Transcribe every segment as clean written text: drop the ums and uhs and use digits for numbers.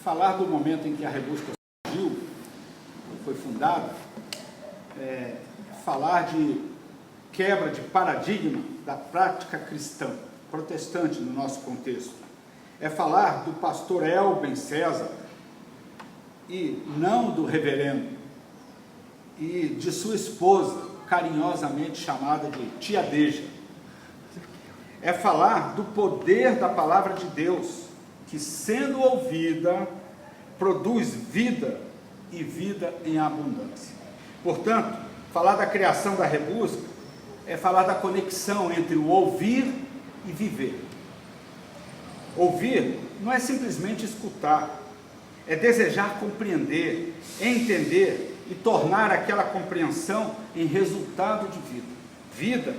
Falar do momento em que a Rebusca surgiu, foi fundada, falar de quebra de paradigma da prática cristã, protestante no nosso contexto. É falar do pastor Elben César, e não do reverendo, e de sua esposa, carinhosamente chamada de Tia Deja. É falar do poder da palavra de Deus, que sendo ouvida, produz vida e vida em abundância. Portanto, falar da criação da Rebusca é falar da conexão entre o ouvir e viver. Ouvir não é simplesmente escutar, é desejar compreender, entender e tornar aquela compreensão em resultado de vida.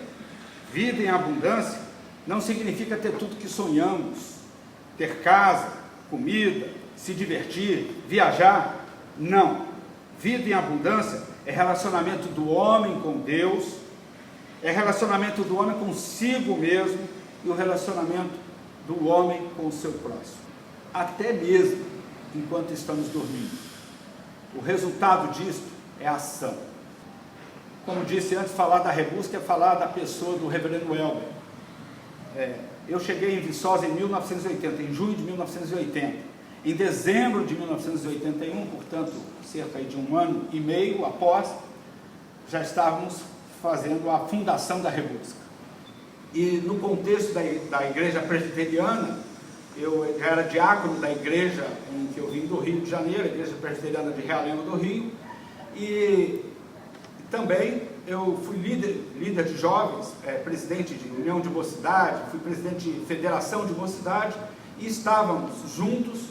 Vida em abundância não significa ter tudo que sonhamos, ter casa, comida, se divertir, viajar. Não. Vida em abundância é relacionamento do homem com Deus, é relacionamento do homem consigo mesmo e o relacionamento do homem com o seu próximo. Até mesmo enquanto estamos dormindo. O resultado disso é a ação. Como disse antes, falar da Rebusca é falar da pessoa do reverendo Elben. Eu cheguei em Viçosa em 1980, em junho de 1980. Em dezembro de 1981, portanto, cerca de 1 ano e meio após, já estávamos fazendo a fundação da Rebusca. E no contexto da igreja presbiteriana, eu era diácono da igreja em que eu vim do Rio de Janeiro, a igreja presbiteriana de Realengo do Rio, e também eu fui líder de jovens, presidente de União de Mocidade, fui presidente de Federação de Mocidade, e estávamos juntos,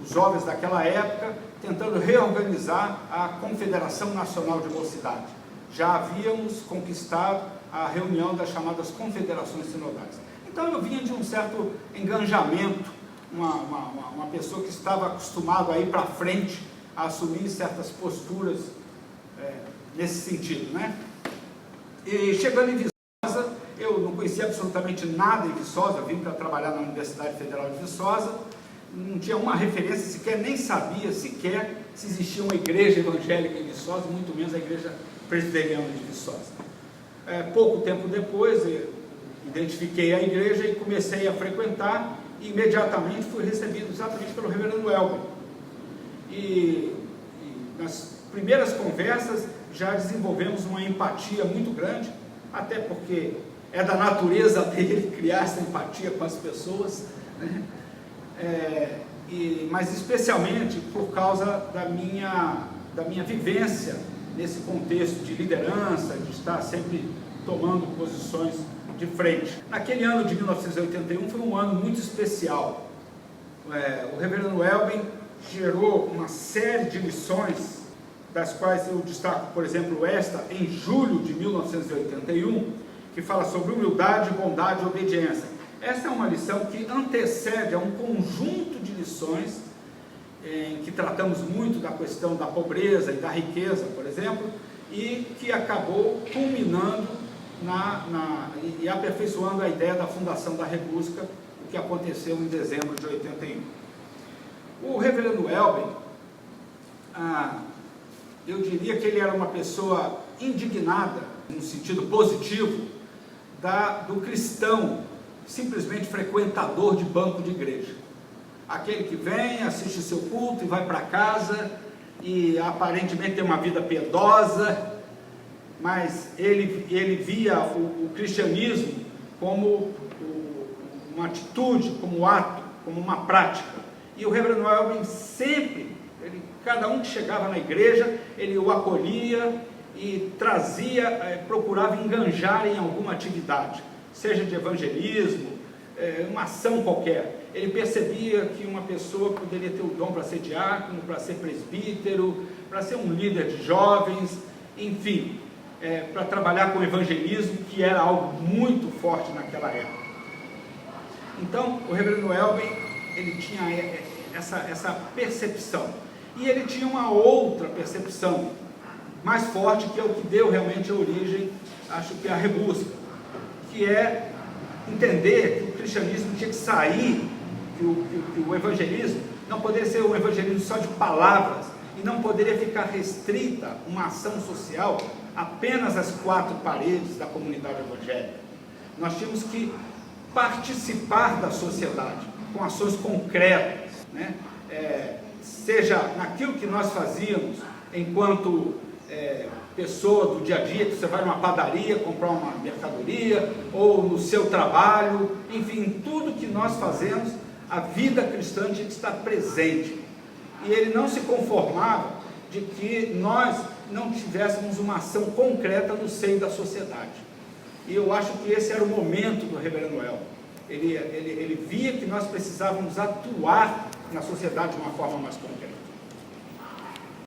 os jovens daquela época, tentando reorganizar a Confederação Nacional de Mocidade. Já havíamos conquistado a reunião das chamadas confederações sinodais. Então eu vinha de um certo engajamento, uma pessoa que estava acostumada a ir para frente, a assumir certas posturas nesse sentido, né? E chegando em Viçosa, eu não conhecia absolutamente nada em Viçosa, vim para trabalhar na Universidade Federal de Viçosa, não tinha uma referência sequer, nem sabia sequer se existia uma igreja evangélica em Viçosa, muito menos a igreja presbiteriana de Viçosa. Pouco tempo depois, identifiquei a igreja e comecei a frequentar, e imediatamente fui recebido exatamente pelo reverendo Elben. E nas primeiras conversas já desenvolvemos uma empatia muito grande, até porque é da natureza dele criar essa empatia com as pessoas, né? Mas especialmente por causa da minha vivência nesse contexto de liderança, de estar sempre tomando posições de frente. Naquele ano de 1981 foi um ano muito especial. O reverendo Elben gerou uma série de lições, das quais eu destaco, por exemplo, esta, em julho de 1981, que fala sobre humildade, bondade e obediência. Essa é uma lição que antecede a um conjunto de lições em que tratamos muito da questão da pobreza e da riqueza, por exemplo, e que acabou culminando e aperfeiçoando a ideia da fundação da Rebusca, o que aconteceu em dezembro de 81. O reverendo Elben, eu diria que ele era uma pessoa indignada, no sentido positivo, do cristão simplesmente frequentador de banco de igreja. Aquele que vem, assiste seu culto e vai para casa, e aparentemente tem uma vida piedosa, mas ele via o cristianismo como uma atitude, como um ato, como uma prática. E o reverendo Elben sempre, cada um que chegava na igreja, ele o acolhia e trazia, procurava enganjar em alguma atividade, seja de evangelismo, uma ação qualquer. Ele percebia que uma pessoa poderia ter o dom para ser diácono, para ser presbítero, para ser um líder de jovens, enfim, para trabalhar com evangelismo, que era algo muito forte naquela época. Então, o reverendo Elben, ele tinha essa percepção, e ele tinha uma outra percepção mais forte, que é o que deu realmente a origem, acho que a Rebusca, que é entender que o cristianismo tinha que sair que o evangelismo não poderia ser um evangelismo só de palavras, e não poderia ficar restrita uma ação social apenas às quatro paredes da comunidade evangélica. Nós tínhamos que participar da sociedade com ações concretas, né? Seja naquilo que nós fazíamos enquanto pessoa do dia a dia, que você vai numa padaria comprar uma mercadoria, ou no seu trabalho, enfim, tudo que nós fazemos, a vida cristã tinha que estar presente. E ele não se conformava de que nós não tivéssemos uma ação concreta no seio da sociedade. E eu acho que esse era o momento do reverendo Elton. Ele via que nós precisávamos atuar na sociedade de uma forma mais concreta.